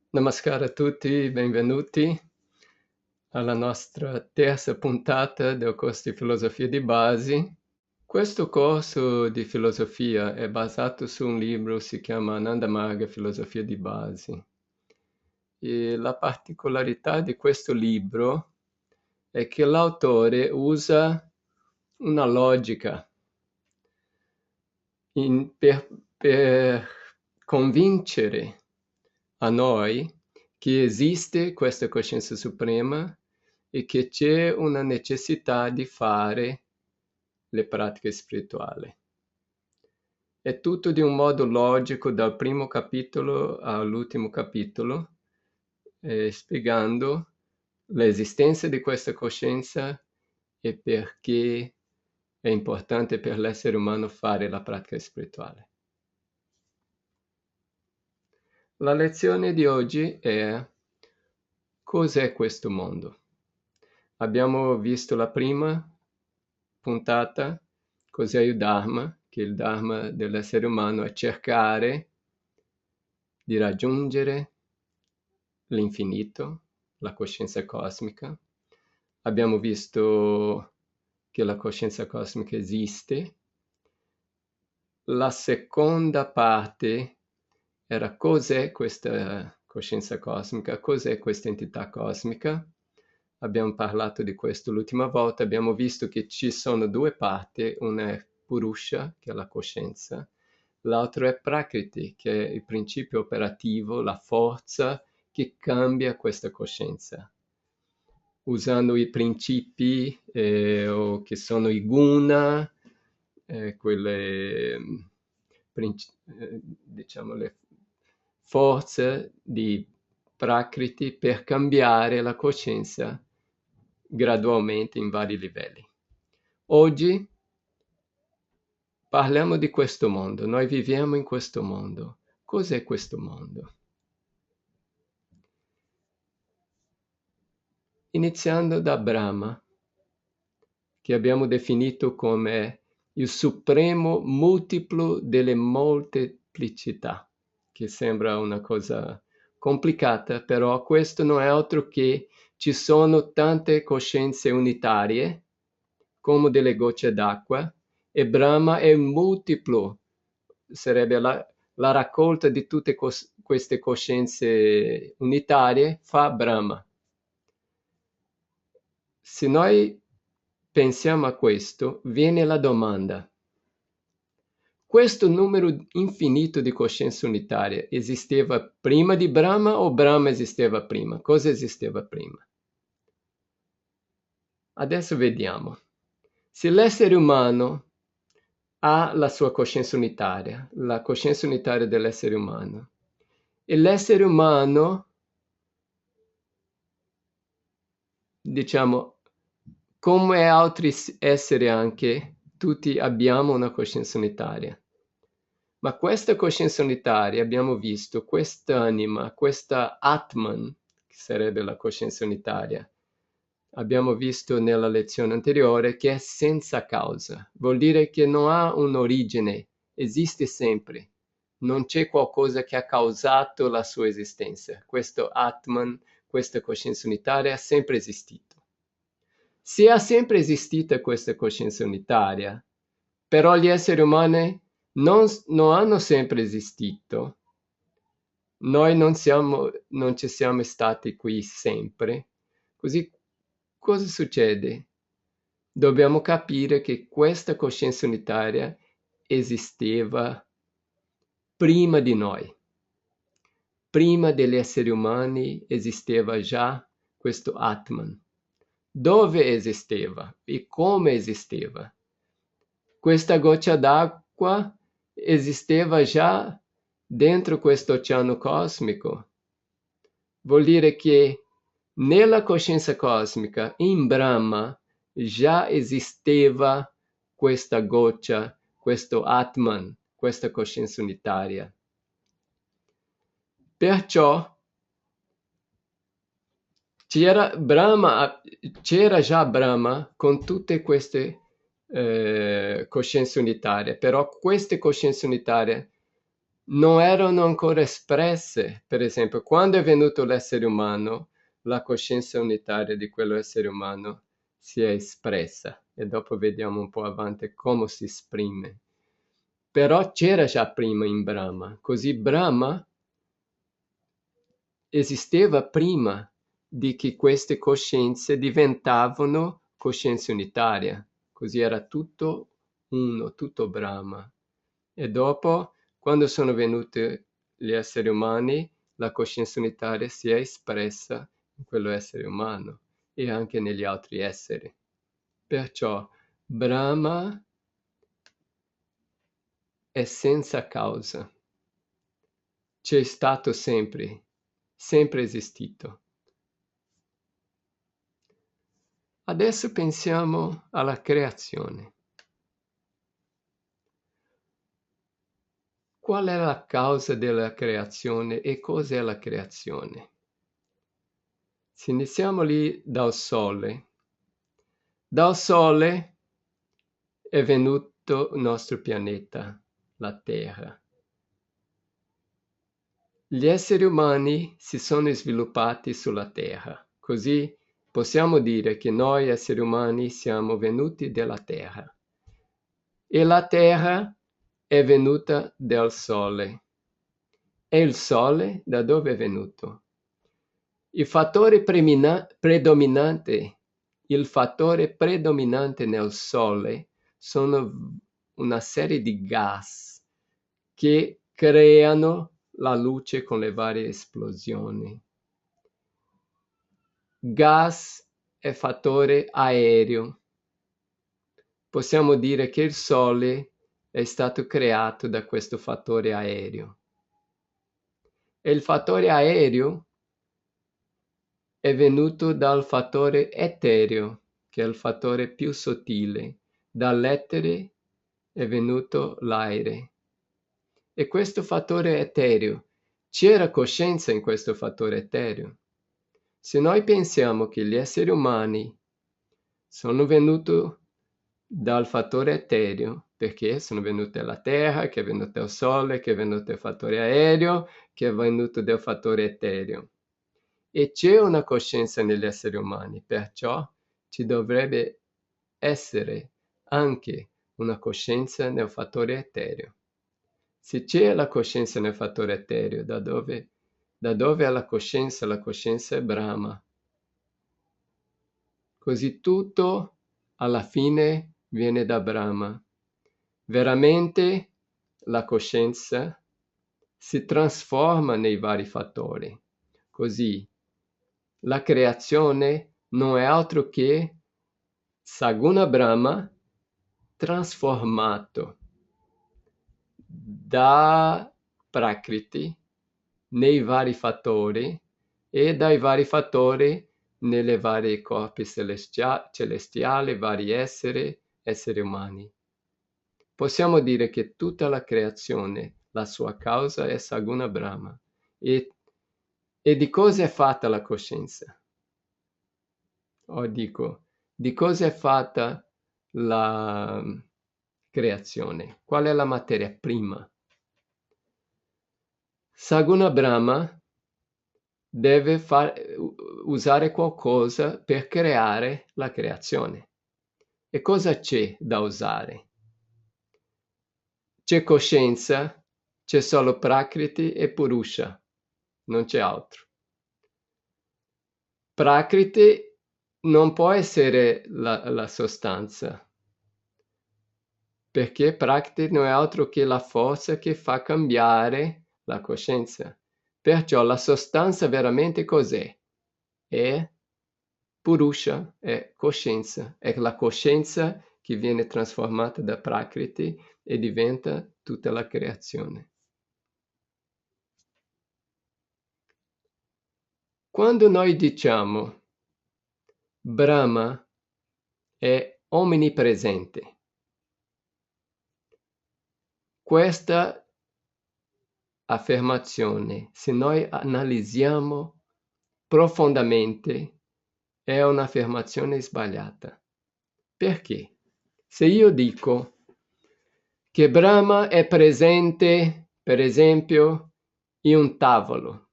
Namaskar a tutti, benvenuti alla nostra terza puntata del corso di filosofia di base. Questo corso di filosofia è basato su un libro, si chiama Ananda Marga, Filosofia di base. E la particolarità di questo libro è che l'autore usa una logica per convincere a noi che esiste questa coscienza suprema e che c'è una necessità di fare le pratiche spirituali. È tutto di un modo logico dal primo capitolo all'ultimo capitolo, spiegando l'esistenza di questa coscienza e perché è importante per l'essere umano fare la pratica spirituale. La lezione di oggi è: cos'è questo mondo? Abbiamo visto la prima puntata, cos'è il Dharma, che il Dharma dell'essere umano è cercare di raggiungere l'infinito, la coscienza cosmica. Abbiamo visto che la coscienza cosmica esiste. La seconda parte era: cos'è questa coscienza cosmica, cos'è questa entità cosmica. Abbiamo parlato di questo l'ultima volta, abbiamo visto che ci sono due parti, una è Purusha, che è la coscienza, l'altro è Prakriti, che è il principio operativo, la forza che cambia questa coscienza. Usando i principi, che sono i guna, quelle, diciamo, le forze di Prakriti per cambiare la coscienza gradualmente in vari livelli. Oggi parliamo di questo mondo, noi viviamo in questo mondo. Cos'è questo mondo? Iniziando da Brahma, che abbiamo definito come il supremo multiplo delle molteplicità, che sembra una cosa complicata, però questo non è altro che ci sono tante coscienze unitarie, come delle gocce d'acqua, e Brahma è un multiplo, sarebbe la raccolta di tutte queste coscienze unitarie, fa Brahma. Se noi pensiamo a questo, viene la domanda: questo numero infinito di coscienze unitarie esisteva prima di Brahma o Brahma esisteva prima? Cosa esisteva prima? Adesso vediamo. Se l'essere umano ha la sua coscienza unitaria, la coscienza unitaria dell'essere umano, e l'essere umano, diciamo, come altri esseri anche, tutti abbiamo una coscienza unitaria. Ma questa coscienza unitaria, abbiamo visto, quest'anima, questa Atman, che sarebbe la coscienza unitaria, abbiamo visto nella lezione anteriore che è senza causa. Vuol dire che non ha un'origine, esiste sempre. Non c'è qualcosa che ha causato la sua esistenza. Questo Atman, questa coscienza unitaria, ha sempre esistito. Se ha sempre esistito questa coscienza unitaria, però gli esseri umani non hanno sempre esistito, noi non ci siamo stati qui sempre, così cosa succede? Dobbiamo capire che questa coscienza unitaria esisteva prima di noi. Prima degli esseri umani esisteva già questo Atman. Dove esisteva e come esisteva? Questa goccia d'acqua esisteva già dentro questo oceano cosmico. Vuol dire che nella coscienza cosmica, in Brahma, già esisteva questa goccia, questo Atman, questa coscienza unitaria. Perciò c'era già Brahma con tutte queste coscienze unitarie, però queste coscienze unitarie non erano ancora espresse. Per esempio, quando è venuto l'essere umano, la coscienza unitaria di quell'essere umano si è espressa e dopo vediamo un po' avanti come si esprime. Però c'era già prima in Brahma, così Brahma esisteva prima di che queste coscienze diventavano coscienza unitaria, così era tutto uno, tutto Brahma. E dopo, quando sono venuti gli esseri umani, la coscienza unitaria si è espressa in quello essere umano e anche negli altri esseri. Perciò Brahma è senza causa, c'è stato sempre, sempre esistito. Adesso pensiamo alla creazione. Qual è la causa della creazione e cos'è la creazione? Se iniziamo lì dal Sole. Dal Sole è venuto il nostro pianeta, la Terra. Gli esseri umani si sono sviluppati sulla Terra, così possiamo dire che noi esseri umani siamo venuti dalla Terra. E la Terra è venuta dal Sole. E il Sole da dove è venuto? Il fattore predominante nel Sole sono una serie di gas che creano la luce con le varie esplosioni. Gas è fattore aereo. Possiamo dire che il Sole è stato creato da questo fattore aereo. E il fattore aereo è venuto dal fattore etereo, che è il fattore più sottile. Dall'etere è venuto l'aere. E questo fattore etereo, c'era coscienza in questo fattore etereo. Se noi pensiamo che gli esseri umani sono venuti dal fattore etereo, perché sono venuti dalla Terra, che è venuto dal Sole, che è venuto dal fattore aereo, che è venuto dal fattore etereo. E c'è una coscienza negli esseri umani, perciò ci dovrebbe essere anche una coscienza nel fattore etereo. Se c'è la coscienza nel fattore etereo, da dove è la coscienza? La coscienza è Brahma. Così tutto alla fine viene da Brahma. Veramente la coscienza si trasforma nei vari fattori. Così la creazione non è altro che Saguna Brahma trasformato da Prakriti nei vari fattori e dai vari fattori nelle varie corpi celestiali, vari esseri umani. Possiamo dire che tutta la creazione, la sua causa è Saguna Brahma. E di cosa è fatta la coscienza? Dico, di cosa è fatta la creazione? Qual è la materia prima? Saguna Brahma deve usare qualcosa per creare la creazione. E cosa c'è da usare? C'è coscienza, c'è solo Prakriti e Purusha, non c'è altro. Prakriti non può essere la sostanza, perché Prakriti non è altro che la forza che fa cambiare la coscienza. Perciò la sostanza veramente cos'è? È Purusha, è coscienza, è la coscienza che viene trasformata da Prakriti e diventa tutta la creazione. Quando noi diciamo Brahma è omnipresente, questa affermazione, se noi analizziamo profondamente, è un'affermazione sbagliata. Perché? Se io dico che Brahma è presente Per esempio, in un tavolo,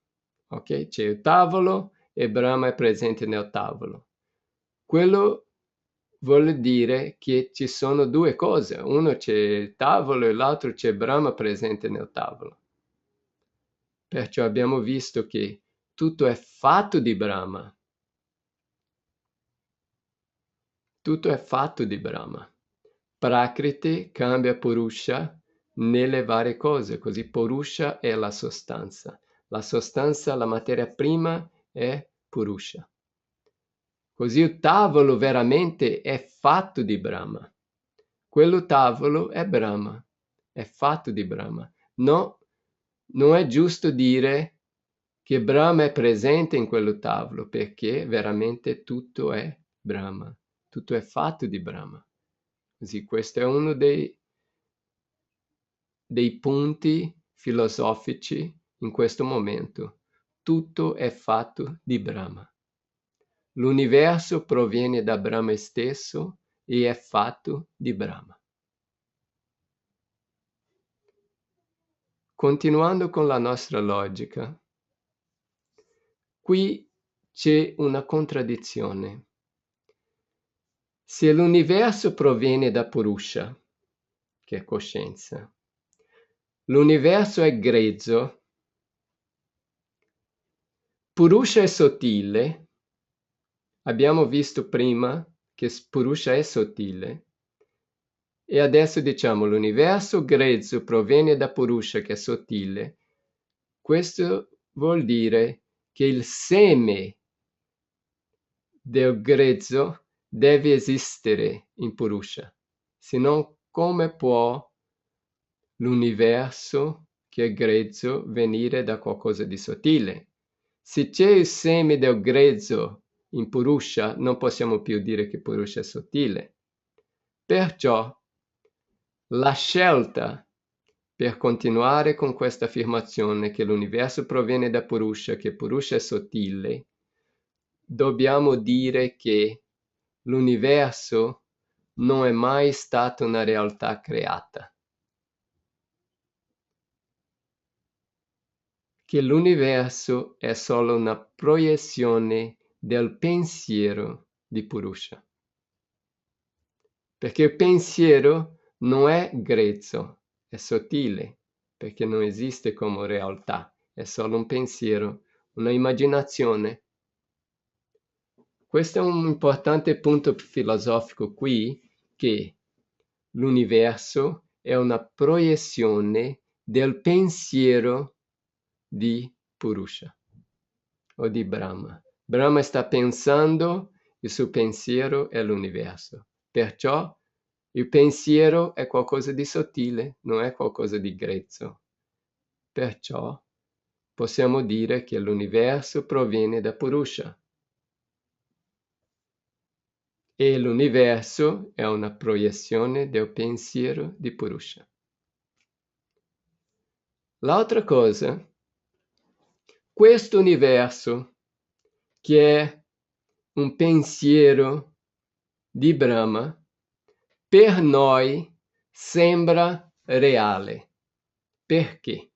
ok? C'è il tavolo e Brahma è presente nel tavolo. Quello vuol dire che ci sono due cose, uno c'è il tavolo e l'altro c'è Brahma presente nel tavolo. Perciò abbiamo visto che tutto è fatto di Brahma. Tutto è fatto di Brahma. Prakriti cambia Purusha nelle varie cose, così Purusha è la sostanza. La sostanza, la materia prima è Purusha. Così il tavolo veramente è fatto di Brahma. Quello tavolo è Brahma, è fatto di Brahma. No, non è giusto dire che Brahma è presente in quello tavolo, perché veramente tutto è Brahma, tutto è fatto di Brahma. Così questo è uno dei punti filosofici in questo momento. Tutto è fatto di Brahma. L'universo proviene da Brahma stesso e è fatto di Brahma. Continuando con la nostra logica, qui c'è una contraddizione. Se l'universo proviene da Purusha, che è coscienza, l'universo è grezzo, Purusha è sottile, abbiamo visto prima che Purusha è sottile, e adesso diciamo l'universo grezzo proviene da Purusha che è sottile. Questo vuol dire che il seme del grezzo deve esistere in Purusha, se no come può l'universo che è grezzo venire da qualcosa di sottile? Se c'è il seme del grezzo in Purusha, non possiamo più dire che Purusha è sottile. Perciò la scelta per continuare con questa affermazione che l'universo proviene da Purusha, che Purusha è sottile, dobbiamo dire che l'universo non è mai stata una realtà creata. Che l'universo è solo una proiezione del pensiero di Purusha. Perché il pensiero non è grezzo, è sottile, perché non esiste come realtà, è solo un pensiero, una immaginazione. Questo è un importante punto filosofico qui, che l'universo è una proiezione del pensiero di Purusha o di Brahma. Brahma sta pensando, il suo pensiero è l'universo. Perciò il pensiero è qualcosa di sottile, non è qualcosa di grezzo. Perciò possiamo dire che l'universo proviene da Purusha. E l'universo è una proiezione del pensiero di Purusha. L'altra cosa, questo universo che è un pensiero di Brahma, per noi sembra reale. Perché?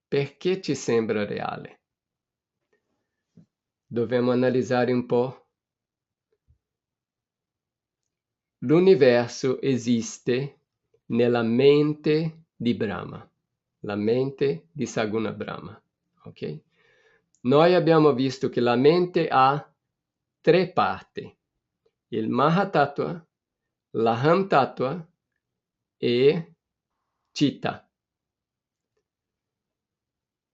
Perché ci sembra reale? Dobbiamo analizzare un po'. L'universo esiste nella mente di Brahma, la mente di Saguna Brahma. Okay? Noi abbiamo visto che la mente ha tre parti: il Mahatattva, l'Aham Tattva e Citta.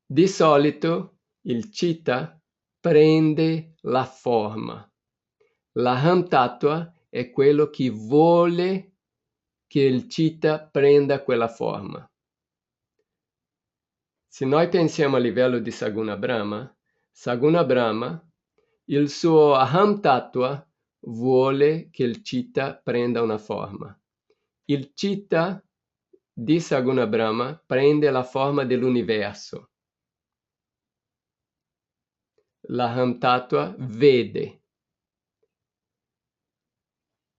Di solito il Citta prende la forma. L'Aham Tattva è quello che vuole che il Citta prenda quella forma. Se noi pensiamo a livello di Saguna Brahma, il suo Aham Tattva vuole che il Citta prenda una forma. Il Citta di Saguna Brahma prende la forma dell'universo. L'Aham Tattva vede.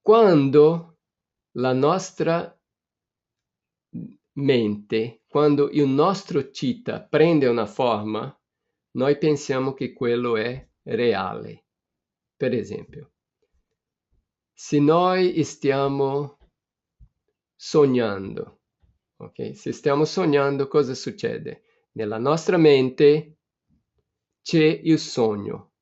Quando la nostra mente, quando il nostro citta prende una forma, noi pensiamo che quello è reale. Per esempio, se noi stiamo sognando, ok? Se stiamo sognando, cosa succede? Nella nostra mente c'è il sogno.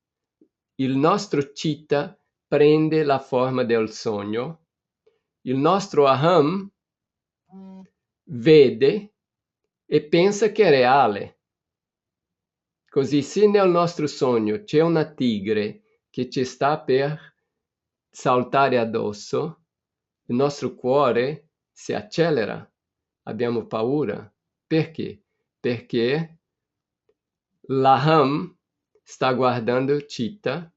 Il nostro citta prende la forma del sogno. Il nostro aham vede e pensa che è reale. Così, se nel nostro sogno c'è una tigre che ci sta per saltare addosso, il nostro cuore si accelera, abbiamo paura. Perché? Perché l'aham sta guardando Citta.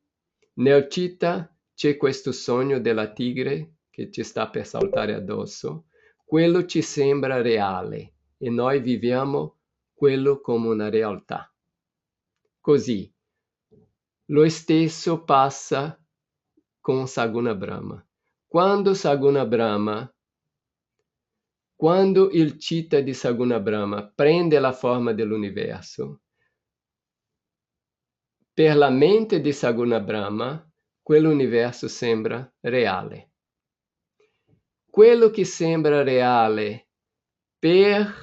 Nel Citta c'è questo sogno della tigre che ci sta per saltare addosso. Quello ci sembra reale e noi viviamo quello come una realtà. Così, lo stesso passa con Saguna Brahma. Quando il citta di Saguna Brahma prende la forma dell'universo, per la mente di Saguna Brahma, quell'universo sembra reale. Quello che sembra reale per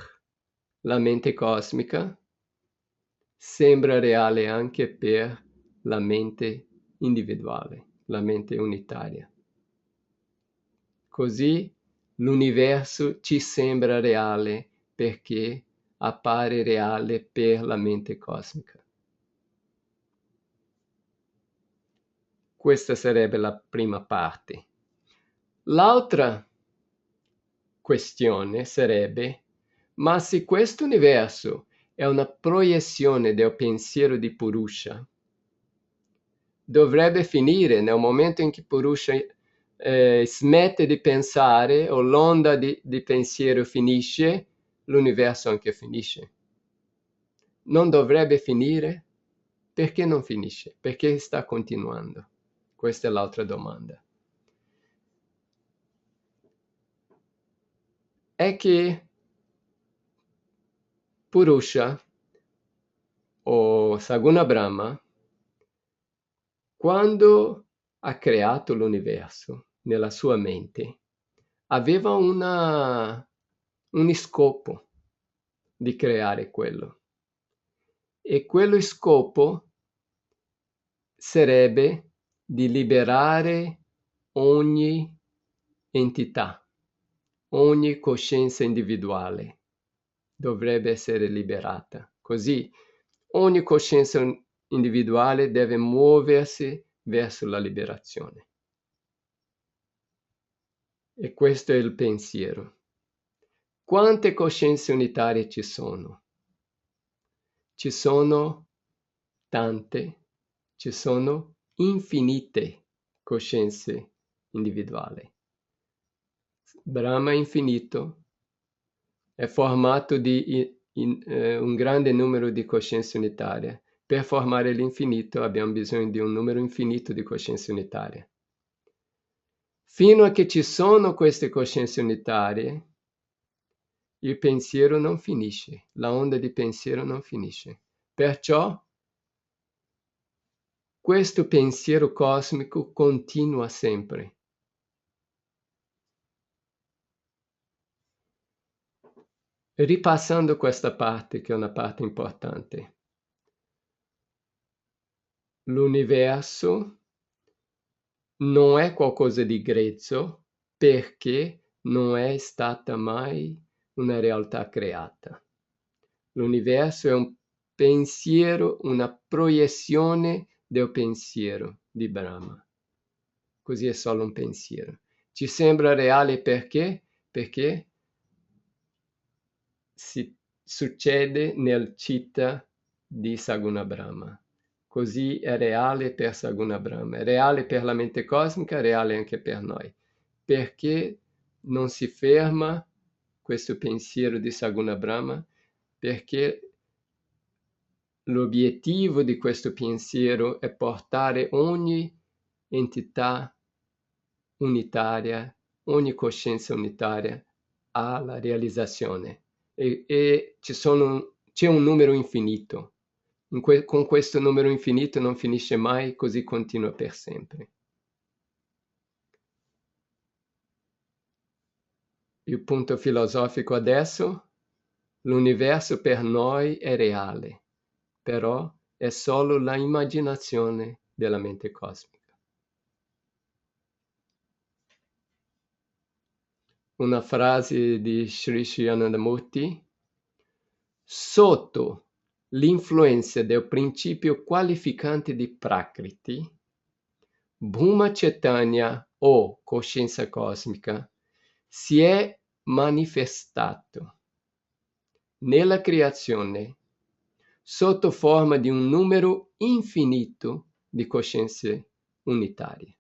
la mente cosmica sembra reale anche per la mente individuale, la mente unitaria. Così l'universo ci sembra reale perché appare reale per la mente cosmica. Questa sarebbe la prima parte. L'altra questione sarebbe: ma se questo universo è una proiezione del pensiero di Purusha, dovrebbe finire nel momento in cui Purusha smette di pensare o l'onda di pensiero finisce, l'universo anche finisce. Non dovrebbe finire? Perché non finisce? Perché sta continuando? Questa è l'altra domanda. È che Purusha o Saguna Brahma, quando ha creato l'universo nella sua mente, aveva un scopo di creare quello. E quello scopo sarebbe di liberare ogni entità, ogni coscienza individuale dovrebbe essere liberata. Così ogni coscienza individuale deve muoversi verso la liberazione. E questo è il pensiero. Quante coscienze unitarie ci sono? Ci sono tante, ci sono infinite coscienze individuali. Brahma infinito è formato di un grande numero di coscienze unitarie. Per formare l'infinito abbiamo bisogno di un numero infinito di coscienze unitarie. Fino a che ci sono queste coscienze unitarie, il pensiero non finisce, la onda di pensiero non finisce. Perciò questo pensiero cosmico continua sempre. Ripassando questa parte, che è una parte importante. L'universo non è qualcosa di grezzo perché non è stata mai una realtà creata. L'universo è un pensiero, una proiezione del pensiero di Brahma. Così è solo un pensiero. Ci sembra reale perché? Perché succede nel citta di Saguna Brahma. Così è reale per Saguna Brahma, è reale per la mente cosmica, è reale anche per noi. Perché non si ferma questo pensiero di Saguna Brahma? Perché l'obiettivo di questo pensiero è portare ogni entità unitaria, ogni coscienza unitaria alla realizzazione, e c'è un numero infinito. Con questo numero infinito non finisce mai, così continua per sempre. Il punto filosofico adesso: l'universo per noi è reale, però è solo la immaginazione della mente cosmica. Una frase di Sri Sri Anandamurti: sotto l'influenza del principio qualificante di Prakriti, Bhuma Chaitanya o coscienza cosmica si è manifestato nella creazione sotto forma di un numero infinito di coscienze unitarie.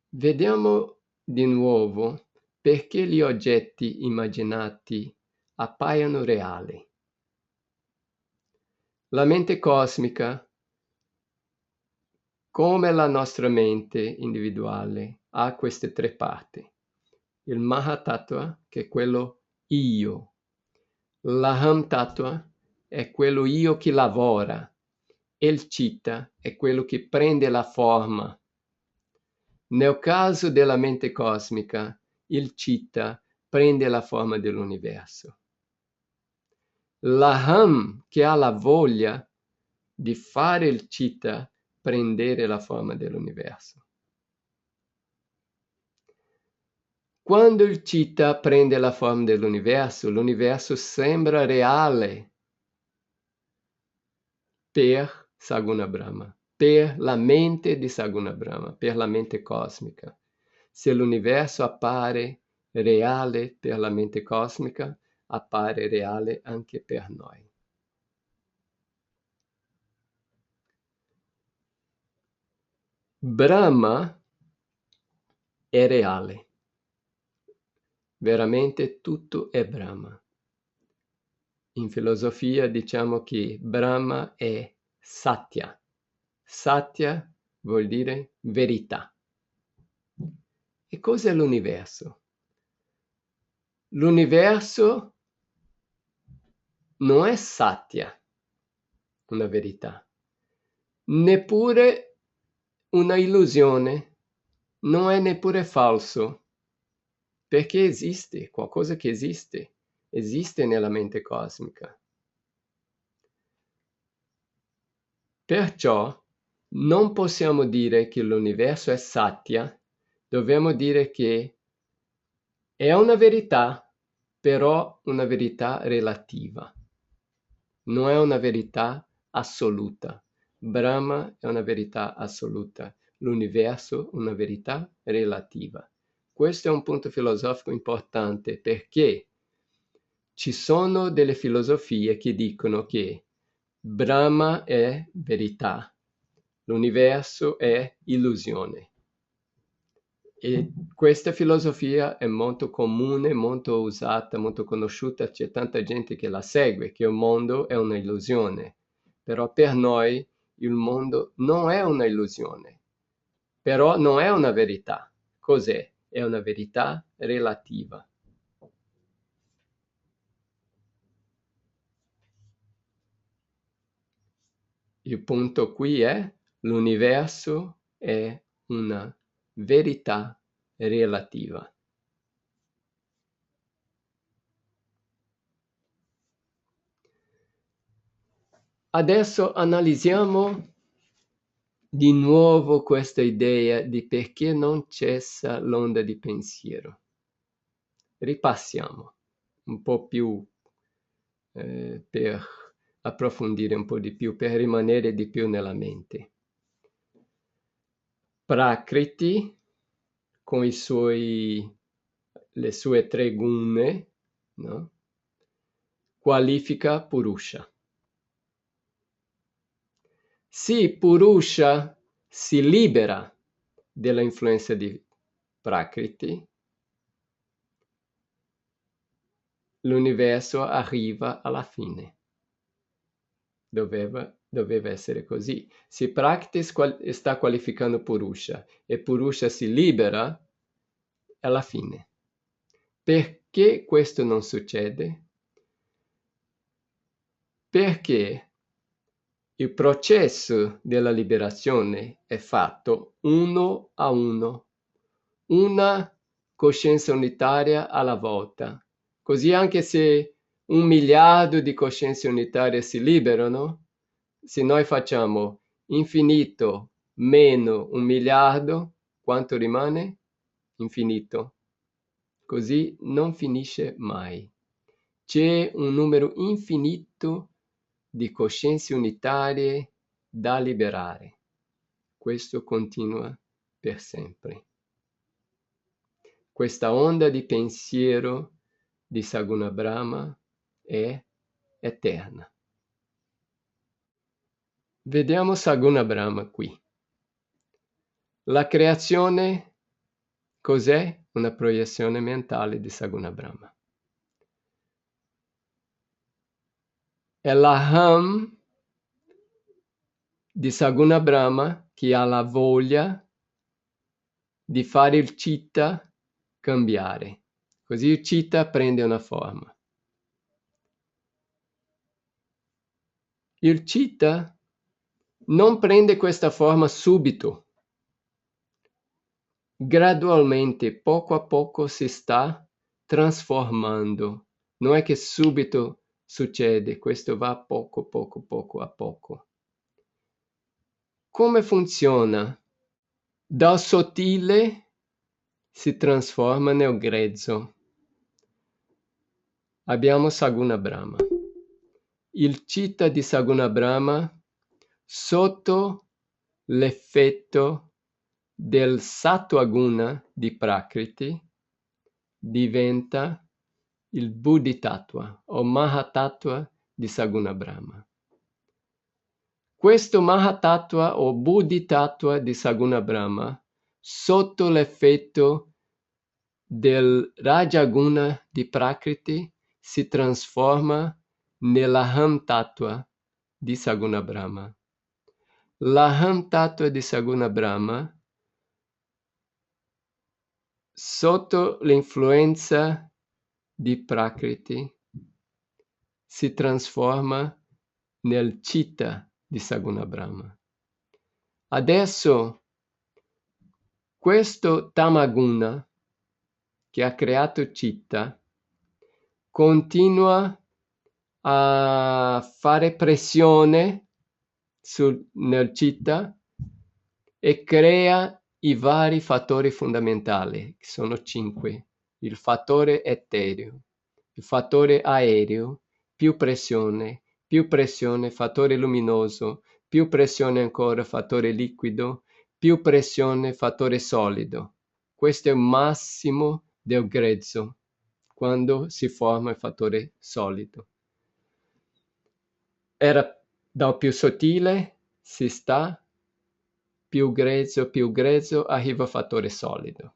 Vediamo di nuovo perché gli oggetti immaginati appaiono reali. La mente cosmica, come la nostra mente individuale, ha queste tre parti. Il Mahatattva, che è quello io. L'Aham Tattva è quello io che lavora. E il Citta è quello che prende la forma. Nel caso della mente cosmica, il Citta prende la forma dell'universo. L'Aham, che ha la voglia di fare il Citta prendere la forma dell'universo. Quando il Citta prende la forma dell'universo, l'universo sembra reale per Saguna Brahma, per la mente di Saguna Brahma, per la mente cosmica. Se l'universo appare reale per la mente cosmica, appare reale anche per noi. Brahma è reale. Veramente tutto è Brahma. In filosofia diciamo che Brahma è Satya. Satya vuol dire verità. E cos'è l'universo? L'universo non è Satya, una verità, neppure una illusione, non è neppure falso, perché esiste, qualcosa che esiste nella mente cosmica. Perciò non possiamo dire che l'universo è Satya, dobbiamo dire che è una verità, però una verità relativa. Non è una verità assoluta. Brahma è una verità assoluta, l'universo una verità relativa. Questo è un punto filosofico importante perché ci sono delle filosofie che dicono che Brahma è verità, l'universo è illusione. E questa filosofia è molto comune, molto usata, molto conosciuta, c'è tanta gente che la segue, che il mondo è una illusione. Però per noi il mondo non è una illusione, però non è una verità. Cos'è? È una verità relativa. Il punto qui è l'universo è una verità relativa. Adesso analizziamo di nuovo questa idea di perché non cessa l'onda di pensiero. Ripassiamo un po' più per approfondire un po' di più, per rimanere di più nella mente. Prakriti, con le sue tre gunne, no? Qualifica Purusha. Sì, Purusha si libera della influenza di Prakriti, l'universo arriva alla fine. Doveva doveva essere così. Se Prakriti sta qualificando Purusha e Purusha si libera, è la fine. Perché questo non succede? Perché il processo della liberazione è fatto uno a uno, una coscienza unitaria alla volta. Così anche se 1 miliardo di coscienze unitarie si liberano, se noi facciamo infinito meno 1 miliardo, quanto rimane? Infinito. Così non finisce mai. C'è un numero infinito di coscienze unitarie da liberare. Questo continua per sempre. Questa onda di pensiero di Saguna Brahma è eterna. Vediamo Saguna Brahma qui. La creazione cos'è? Una proiezione mentale di Saguna Brahma. È l'aham di Saguna Brahma che ha la voglia di fare il citta cambiare. Così il citta prende una forma. Il citta non prende questa forma subito. Gradualmente, poco a poco si sta trasformando. Non è che subito succede, questo va poco a poco. Come funziona? Dal sottile si trasforma nel grezzo. Abbiamo Saguna Brahma. Il citta di Saguna Brahma, sotto l'effetto del Sattva Guna di Prakriti, diventa il Bodhitattva o Mahatattva di Saguna Brahma. Questo Mahatattva o Bodhitattva di Saguna Brahma, sotto l'effetto del Rajaguna di Prakriti, si trasforma nell'Aham Tattva di Saguna Brahma. L'Aham Tattva di Saguna Brahma, sotto l'influenza di Prakriti, si trasforma nel Citta di Saguna Brahma. Adesso questo Tamaguna che ha creato Citta continua a fare pressione nel Citta e crea i vari fattori fondamentali, che sono 5. Il fattore etereo, il fattore aereo, più pressione, fattore luminoso, più pressione ancora, fattore liquido, più pressione, fattore solido. Questo è il massimo del grezzo, quando si forma il fattore solido. Era dal più sottile, si sta, più grezzo, arriva il fattore solido.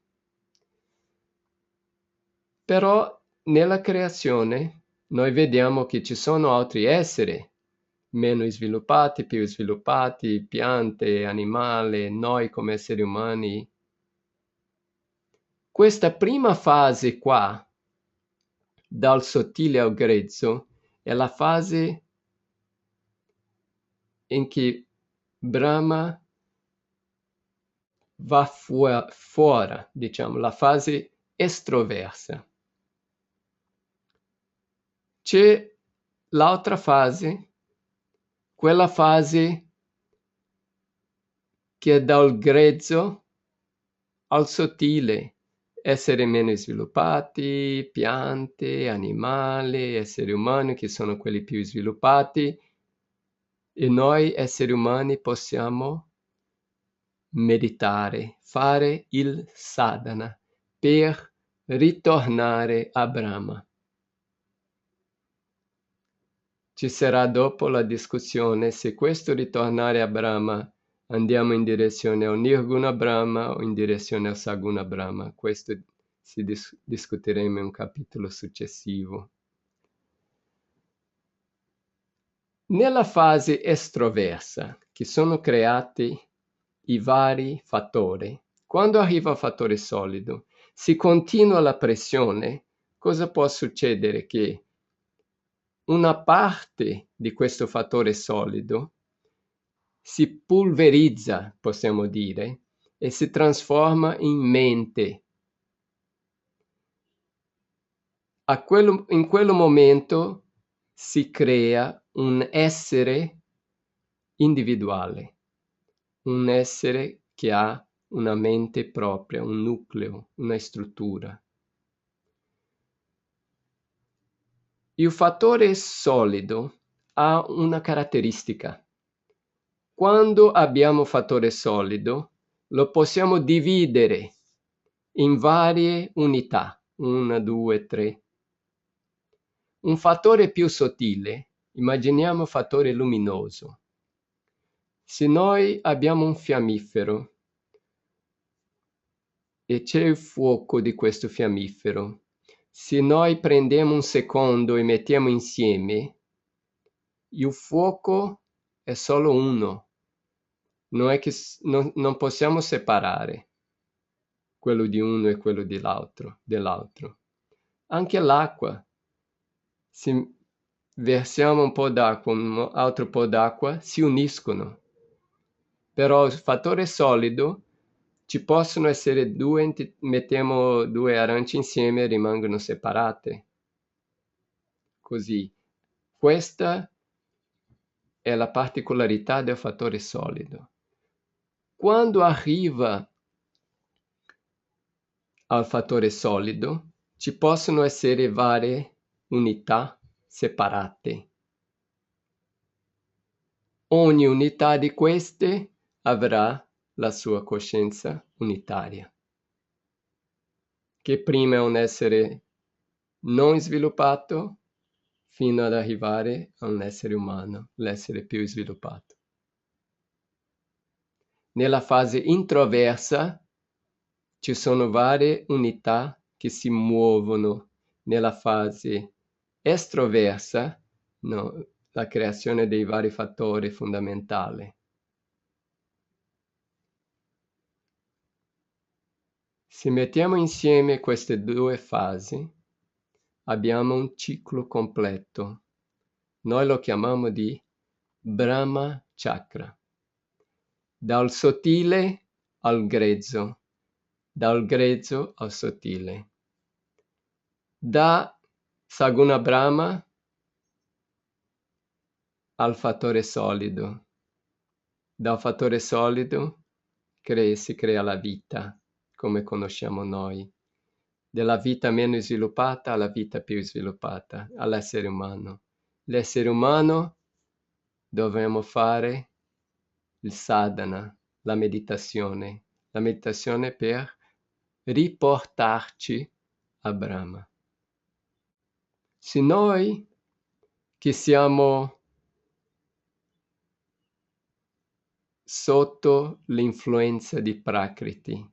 Però nella creazione noi vediamo che ci sono altri esseri meno sviluppati, più sviluppati, piante, animali, noi come esseri umani. Questa prima fase qua, dal sottile al grezzo, è la fase in cui Brahma va fuori, diciamo, la fase estroversa. C'è l'altra fase, quella fase che è dal grezzo al sottile, esseri meno sviluppati, piante, animali, esseri umani che sono quelli più sviluppati, e noi esseri umani possiamo meditare, fare il sadhana per ritornare a Brahma. Ci sarà dopo la discussione se questo ritornare a Brahma andiamo in direzione al Nirguna Brahma o in direzione al Saguna Brahma. Questo si discuteremo in un capitolo successivo. Nella fase estroversa, che sono creati i vari fattori, quando arriva il fattore solido, si continua la pressione, cosa può succedere? Che una parte di questo fattore solido si pulverizza, possiamo dire, e si trasforma in mente. In quel momento si crea un essere individuale, un essere che ha una mente propria, un nucleo, una struttura. Il fattore solido ha una caratteristica. Quando abbiamo fattore solido, lo possiamo dividere in varie unità, 1, 2, 3. Un fattore più sottile, immaginiamo fattore luminoso. Se noi abbiamo un fiammifero e c'è il fuoco di questo fiammifero, se noi prendiamo un secondo e mettiamo insieme, il fuoco è solo uno. Non è che non possiamo separare quello di uno e quello dell'altro. Anche l'acqua. Se versiamo un po' d'acqua, un altro po' d'acqua, si uniscono. Però il fattore solido ci possono essere due, mettiamo due arance insieme e rimangono separate. Così. Questa è la particolarità del fattore solido. Quando arriva al fattore solido, ci possono essere varie unità separate. Ogni unità di queste avrà la sua coscienza unitaria, che prima è un essere non sviluppato fino ad arrivare a un essere umano, l'essere più sviluppato. Nella fase introversa ci sono varie unità che si muovono. Nella fase estroversa, no, la creazione dei vari fattori è fondamentale. Se mettiamo insieme queste due fasi, abbiamo un ciclo completo. Noi lo chiamiamo di Brahma Chakra. Dal sottile al grezzo, dal grezzo al sottile. Da Saguna Brahma al fattore solido. Dal fattore solido si crea la vita, come conosciamo noi. Della vita meno sviluppata alla vita più sviluppata, all'essere umano. L'essere umano dobbiamo fare il sadhana, la meditazione per riportarci a Brahma. Se noi che siamo sotto l'influenza di Prakriti,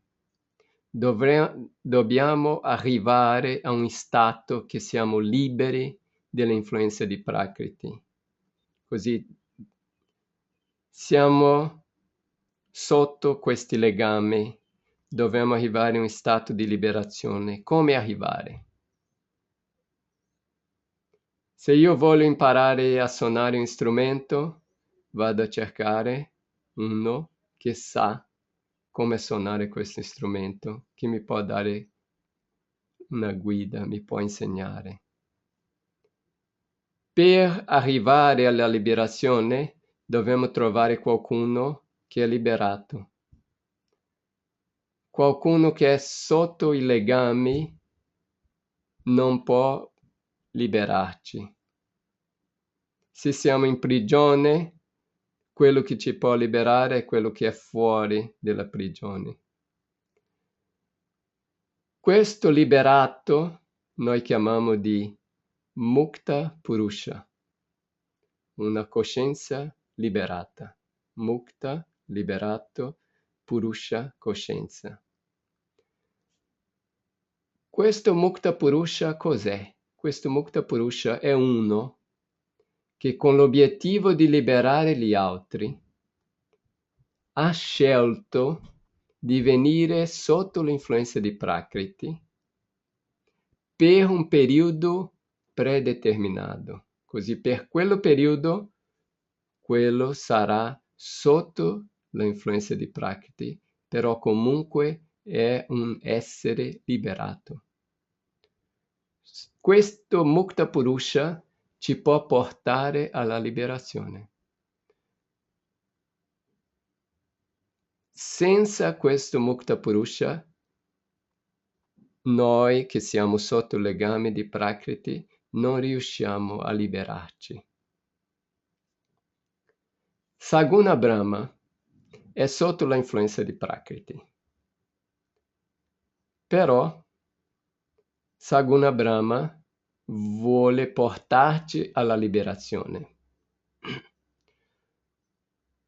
dobbiamo arrivare a un stato che siamo liberi dell'influenza di Prakriti. Così siamo sotto questi legami, dobbiamo arrivare a un stato di liberazione. Come arrivare? Se io voglio imparare a suonare un strumento, vado a cercare uno che sa come suonare questo strumento, che mi può dare una guida, mi può insegnare. Per arrivare alla liberazione dobbiamo trovare qualcuno che è liberato, qualcuno che è sotto i legami non può liberarci. Se siamo in prigione, quello che ci può liberare è quello che è fuori della prigione. Questo liberato noi chiamiamo di Mukta Purusha, una coscienza liberata. Mukta, liberato, Purusha, coscienza. Questo Mukta Purusha cos'è? Questo Mukta Purusha è uno che con l'obiettivo di liberare gli altri ha scelto di venire sotto l'influenza di Prakriti per un periodo predeterminato. Così per quello periodo, quello sarà sotto l'influenza di Prakriti, però comunque è un essere liberato. Questo Mukta Purusha ci può portare alla liberazione. Senza questo Mukta Purusha, noi che siamo sotto il legame di Prakriti non riusciamo a liberarci. Saguna Brahma è sotto l'influenza di Prakriti. Però Saguna Brahma vuole portarci alla liberazione.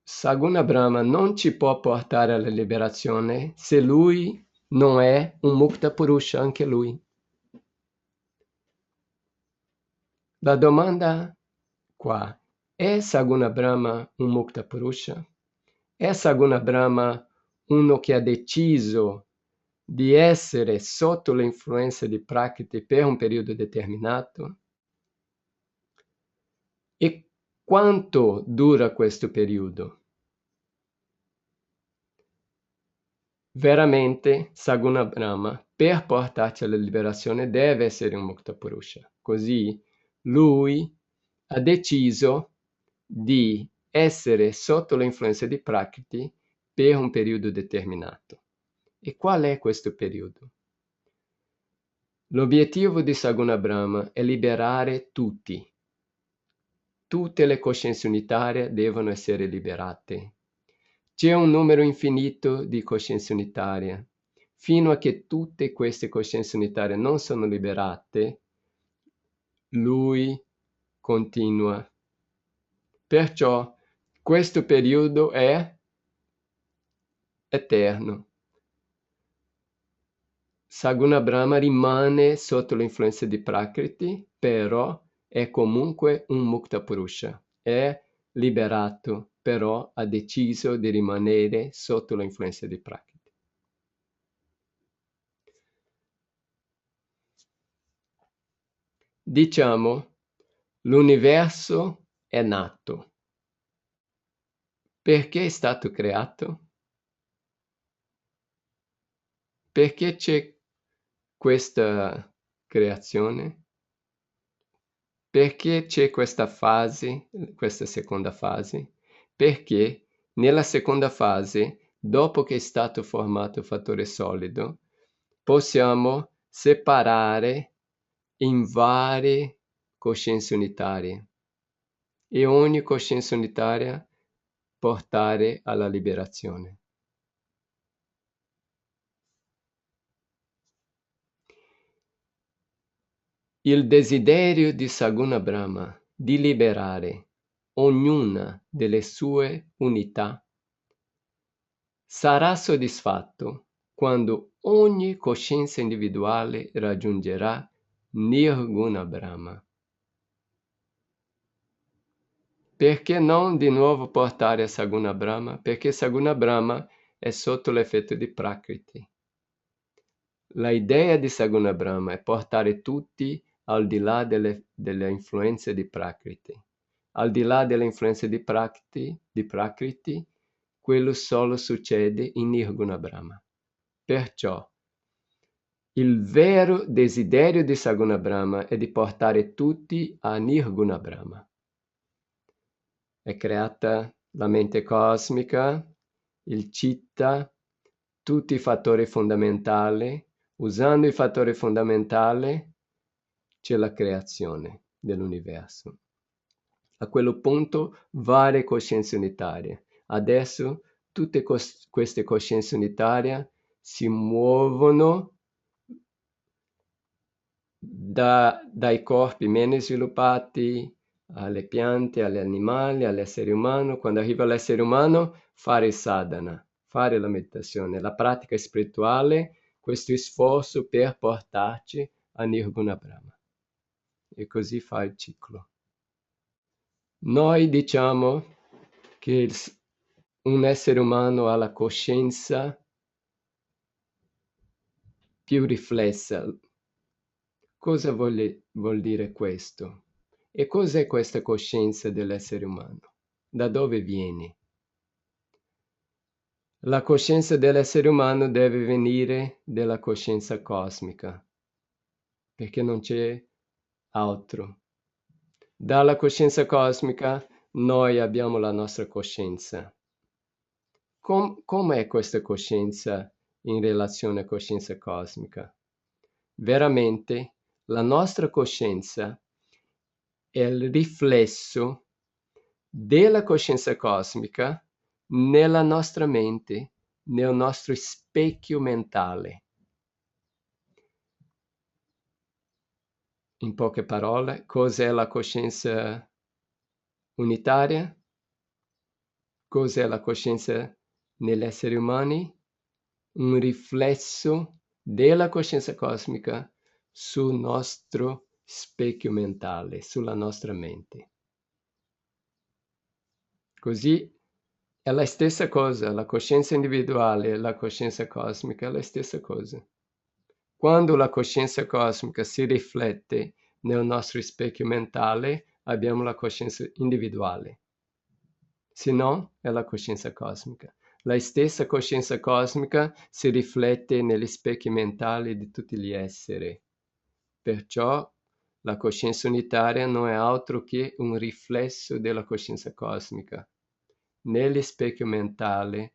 Saguna Brahma non ci può portare alla liberazione se lui non è un Mukta Purusha anche lui. La domanda qua, è Saguna Brahma un Mukta Purusha? È Saguna Brahma uno che ha deciso di essere sotto l'influenza di Prakriti per un periodo determinato? E quanto dura questo periodo? Veramente Saguna Brahma, per portarci alla liberazione, deve essere un Mukta Purusha. Così lui ha deciso di essere sotto l'influenza di Prakriti per un periodo determinato. E qual è questo periodo? L'obiettivo di Saguna Brahma è liberare tutti. Tutte le coscienze unitarie devono essere liberate. C'è un numero infinito di coscienze unitarie. Fino a che tutte queste coscienze unitarie non sono liberate, lui continua. Perciò questo periodo è eterno. Saguna Brahma rimane sotto l'influenza di Prakriti, però è comunque un Mukta Purusha. È liberato, però ha deciso di rimanere sotto l'influenza di Prakriti. Diciamo, l'universo è nato. Perché è stato creato? Perché c'è questa creazione? Perché c'è questa fase, questa seconda fase? Perché nella seconda fase, dopo che è stato formato il fattore solido, possiamo separare in varie coscienze unitarie e ogni coscienza unitaria portare alla liberazione. Il desiderio di Saguna Brahma di liberare ognuna delle sue unità sarà soddisfatto quando ogni coscienza individuale raggiungerà Nirguna Brahma. Perché non di nuovo portare a Saguna Brahma? Perché Saguna Brahma è sotto l'effetto di Prakriti. La idea di Saguna Brahma è portare tutti al di là delle influenze di Prakriti. Al di là delle influenze di Prakriti, quello solo succede in Nirguna Brahma. Perciò il vero desiderio di Saguna Brahma è di portare tutti a Nirguna Brahma. È creata la mente cosmica, il citta, tutti i fattori fondamentali. Usando i fattori fondamentali c'è la creazione dell'universo. A quello punto varie coscienze unitarie. Adesso tutte queste coscienze unitarie si muovono dai corpi meno sviluppati alle piante, agli animali, all'essere umano. Quando arriva all'essere umano, fare sadhana, fare la meditazione, la pratica spirituale, questo sforzo per portarci a Nirguna Brahma. E così fa il ciclo. Noi diciamo che un essere umano ha la coscienza più riflessa. Cosa vuol dire questo? E cos'è questa coscienza dell'essere umano? Da dove viene? La coscienza dell'essere umano deve venire dalla coscienza cosmica, perché non c'è altro. Dalla coscienza cosmica noi abbiamo la nostra coscienza. Com'è questa coscienza in relazione a coscienza cosmica? Veramente la nostra coscienza è il riflesso della coscienza cosmica nella nostra mente, nel nostro specchio mentale. In poche parole, cos'è la coscienza unitaria? Cos'è la coscienza negli esseri umani? Un riflesso della coscienza cosmica sul nostro specchio mentale, sulla nostra mente. Così è la stessa cosa, la coscienza individuale e la coscienza cosmica è la stessa cosa. Quando la coscienza cosmica si riflette nel nostro specchio mentale, abbiamo la coscienza individuale. Se no, è la coscienza cosmica. La stessa coscienza cosmica si riflette negli specchi mentali di tutti gli esseri. Perciò la coscienza unitaria non è altro che un riflesso della coscienza cosmica negli specchio mentale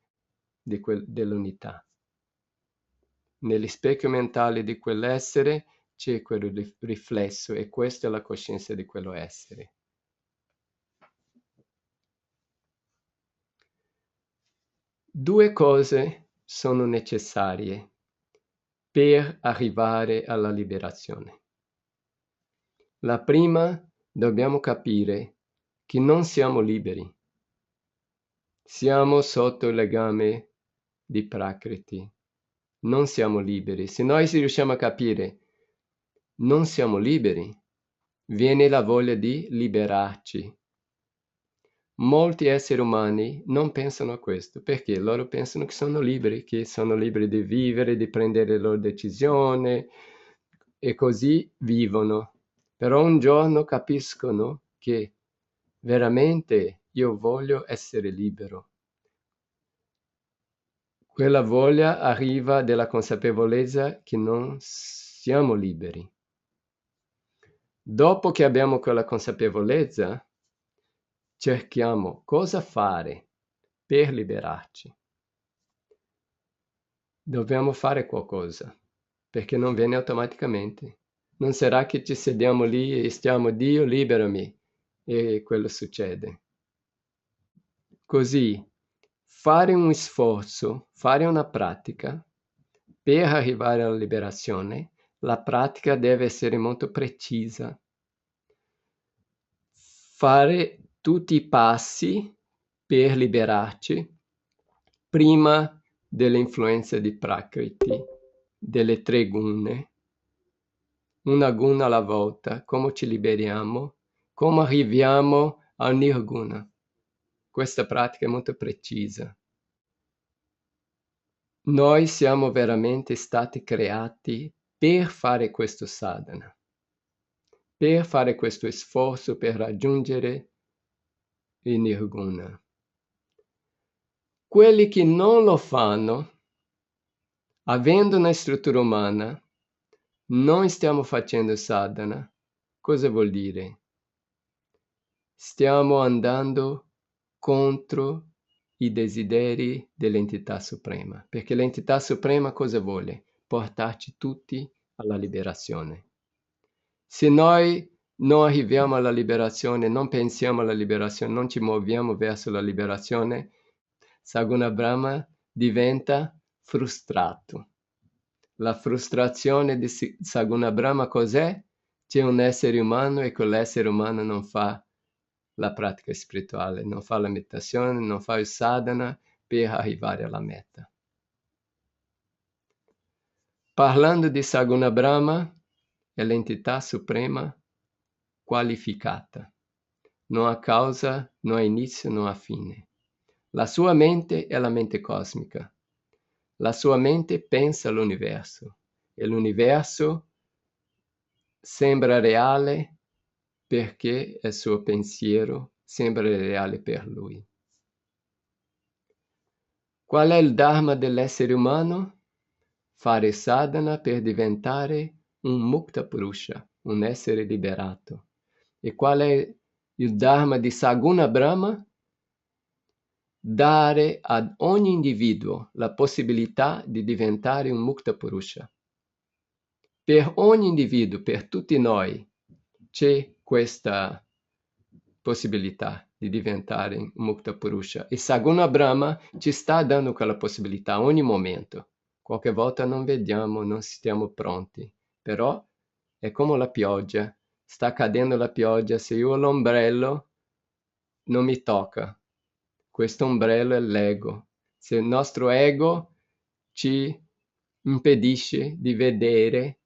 dell'unità. Negli specchio mentale di quell'essere c'è quel riflesso e questa è la coscienza di quello essere. Due cose sono necessarie per arrivare alla liberazione. La prima, dobbiamo capire che non siamo liberi. Siamo sotto il legame di Prakriti. Non siamo liberi. Se noi riusciamo a capire non siamo liberi, viene la voglia di liberarci. Molti esseri umani non pensano a questo, perché loro pensano che sono liberi di vivere, di prendere le loro decisioni e così vivono. Però un giorno capiscono che veramente io voglio essere libero. Quella voglia arriva dalla consapevolezza che non siamo liberi. Dopo che abbiamo quella consapevolezza, cerchiamo cosa fare per liberarci. Dobbiamo fare qualcosa, perché non viene automaticamente. Non sarà che ci sediamo lì e stiamo, Dio, liberami, e quello succede. Così, fare un sforzo, fare una pratica, per arrivare alla liberazione, la pratica deve essere molto precisa. Fare tutti i passi per liberarci prima delle influenze di Prakriti, delle 3 gune, una guna alla volta, come ci liberiamo, come arriviamo al nirguna. Questa pratica è molto precisa. Noi siamo veramente stati creati per fare questo sadhana, per fare questo sforzo per raggiungere il nirguna. Quelli che non lo fanno, avendo una struttura umana, non stiamo facendo sadhana. Cosa vuol dire? Stiamo andando contro i desideri dell'entità suprema, perché l'entità suprema cosa vuole? Portarci tutti alla liberazione. Se noi non arriviamo alla liberazione, non pensiamo alla liberazione, non ci muoviamo verso la liberazione, Saguna Brahma diventa frustrato. La frustrazione di Saguna Brahma cos'è? C'è un essere umano e quell'essere umano non fa la pratica spirituale, non fa la meditazione, non fa il sadhana per arrivare alla meta. Parlando di Saguna Brahma, è l'entità suprema qualificata. non ha causa, non ha inizio, non ha fine. La sua mente è la mente cosmica. La sua mente pensa all'universo e l'universo sembra reale perché il suo pensiero sembra reale per lui. Qual è il dharma dell'essere umano? Fare sadhana per diventare un mukta purusha, un essere liberato. E qual è il dharma di Saguna Brahma? Dare ad ogni individuo la possibilità di diventare un mukta purusha. Per ogni individuo, per tutti noi, c'è questa possibilità di diventare un mukta purusha. E Saguna Brahma ci sta dando quella possibilità a ogni momento. Qualche volta non vediamo, non stiamo pronti, però è come la pioggia. Sta cadendo la pioggia, se io ho l'ombrello non mi tocca. Questo ombrello è l'ego. Se il nostro ego ci impedisce di vedere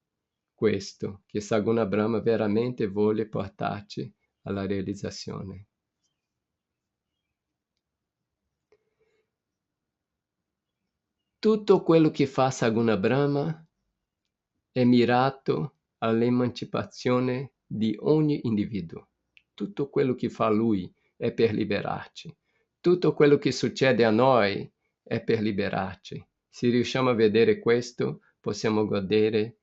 questo, che Saguna Brahma veramente vuole portarci alla realizzazione. Tutto quello che fa Saguna Brahma è mirato all'emancipazione di ogni individuo. Tutto quello che fa lui è per liberarci. Tutto quello che succede a noi è per liberarci. Se riusciamo a vedere questo, possiamo godere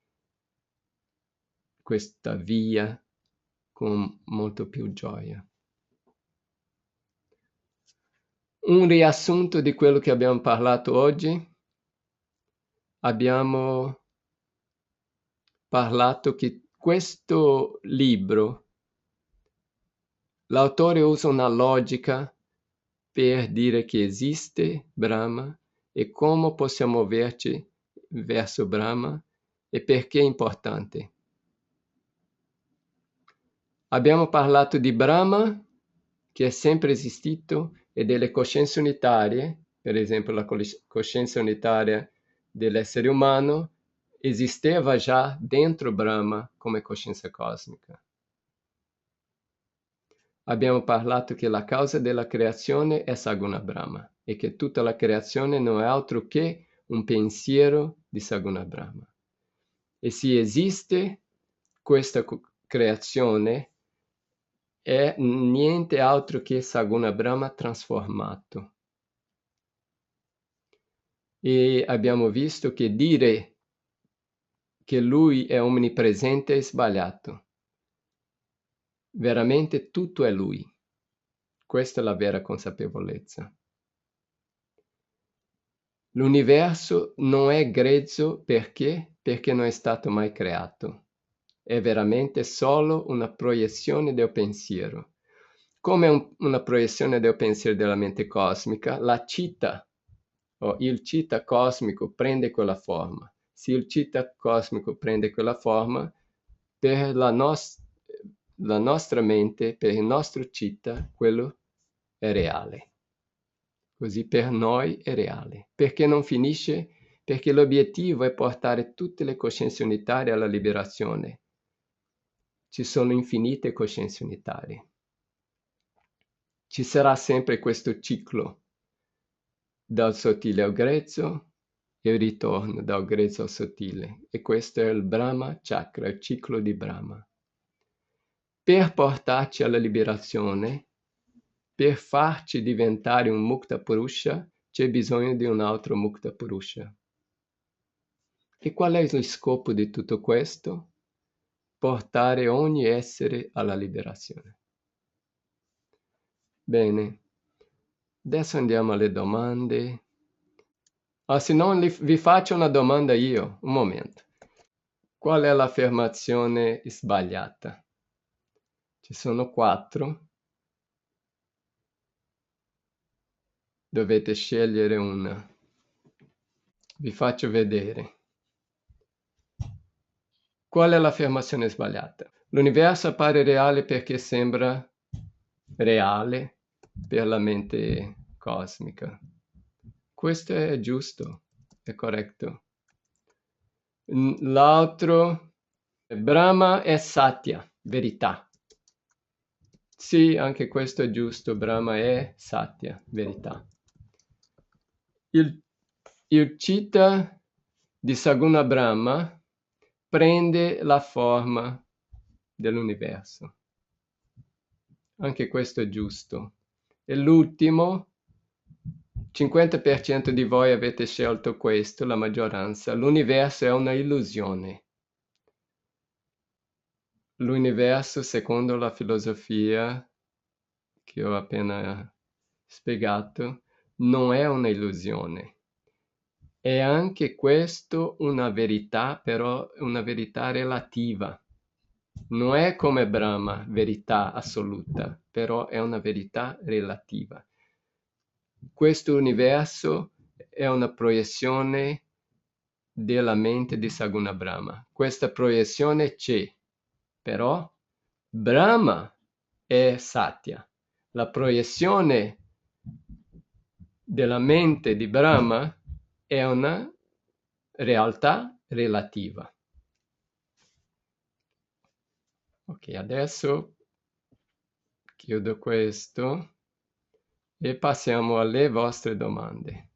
questa via con molto più gioia. Un riassunto di quello che abbiamo parlato oggi. Abbiamo parlato che questo libro, l'autore usa una logica per dire che esiste Brahma e come possiamo muoverci verso Brahma e perché è importante. Abbiamo parlato di Brahma, che è sempre esistito, e delle coscienze unitarie, per esempio la coscienza unitaria dell'essere umano, esisteva già dentro Brahma come coscienza cosmica. Abbiamo parlato che la causa della creazione è Saguna Brahma e che tutta la creazione non è altro che un pensiero di Saguna Brahma. E se esiste questa creazione, è niente altro che Saguna Brahma trasformato. E abbiamo visto che dire che lui è onnipresente è sbagliato. Veramente tutto è lui. Questa è la vera consapevolezza. L'universo non è grezzo perché? Perché non è stato mai creato. È veramente solo una proiezione del pensiero. Come una proiezione del pensiero della mente cosmica, la citta o il citta cosmico prende quella forma. Se il citta cosmico prende quella forma, per la nostra mente, per il nostro citta, quello è reale. Così per noi è reale. Perché non finisce? Perché l'obiettivo è portare tutte le coscienze unitarie alla liberazione. Ci sono infinite coscienze unitarie. Ci sarà sempre questo ciclo dal sottile al grezzo e il ritorno dal grezzo al sottile. E questo è il Brahma Chakra, il ciclo di Brahma. Per portarci alla liberazione, per farci diventare un Mukta Purusha, c'è bisogno di un altro Mukta Purusha. E qual è il scopo di tutto questo? Portare ogni essere alla liberazione. Bene, adesso andiamo alle domande. Se non vi faccio una domanda io, un momento. Qual è l'affermazione sbagliata? Ci sono 4. Dovete scegliere una. Vi faccio vedere. Qual è l'affermazione sbagliata? L'universo appare reale perché sembra reale per la mente cosmica. Questo è giusto, è corretto. L'altro, Brahma è Satya, verità. Sì, anche questo è giusto, Brahma è Satya, verità. Il, il Citta di Saguna Brahma prende la forma dell'universo. Anche questo è giusto. E l'ultimo, 50% di voi avete scelto questo, la maggioranza. L'universo è una illusione. L'universo, secondo la filosofia che ho appena spiegato, non è un'illusione. È anche questo una verità, però una verità relativa. Non è come Brahma, verità assoluta, però è una verità relativa. Questo universo è una proiezione della mente di Saguna Brahma. Questa proiezione c'è, però Brahma è Satya. La proiezione della mente di Brahma è una realtà relativa. Ok, adesso chiudo questo e passiamo alle vostre domande.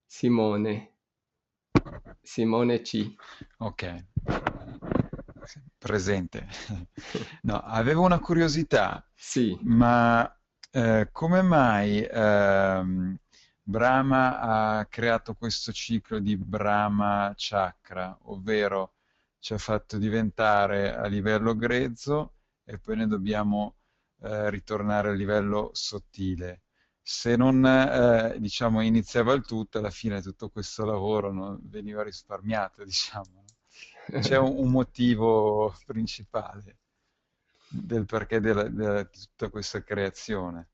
Simone C. Ok, presente. No, avevo una curiosità, Sì, ma come mai Brahma ha creato questo ciclo di Brahma Chakra, ovvero ci ha fatto diventare a livello grezzo e poi ne dobbiamo ritornare a livello sottile? Se non, diciamo, iniziava il tutto, alla fine tutto questo lavoro non veniva risparmiato, diciamo. C'è un motivo principale del perché di tutta questa creazione.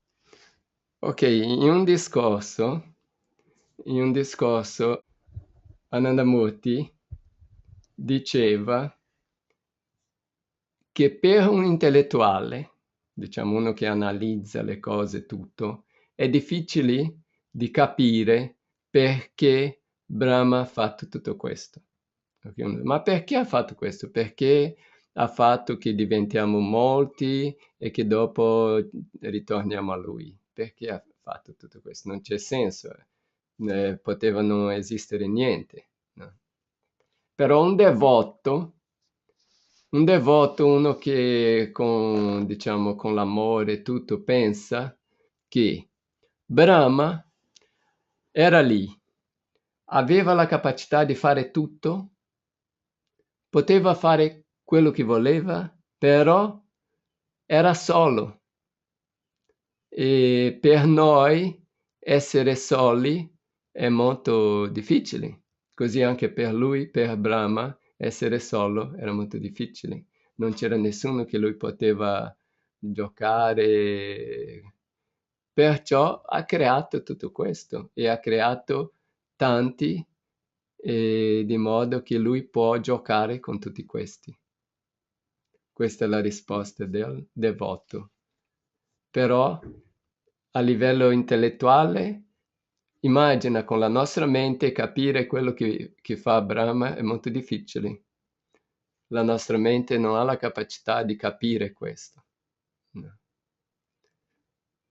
ok, in un discorso Anandamurti diceva che per un intellettuale, diciamo uno che analizza le cose tutto, è difficile di capire perché Brahma ha fatto tutto questo. Ma perché ha fatto questo? Perché ha fatto che diventiamo molti e che dopo ritorniamo a lui? Perché ha fatto tutto questo? Non c'è senso, poteva non esistere niente, no? Però un devoto, uno che con, diciamo, con l'amore e tutto pensa che Brahma era lì, aveva la capacità di fare tutto, poteva fare quello che voleva, però era solo. E per noi essere soli è molto difficile. Così anche per lui, per Brahma, essere solo era molto difficile. Non c'era nessuno che lui poteva giocare. Perciò ha creato tutto questo e ha creato tanti, di modo che lui può giocare con tutti questi. Questa è la risposta del devoto. Però a livello intellettuale, immagina con la nostra mente capire quello che fa Brahma è molto difficile. La nostra mente non ha la capacità di capire questo. No.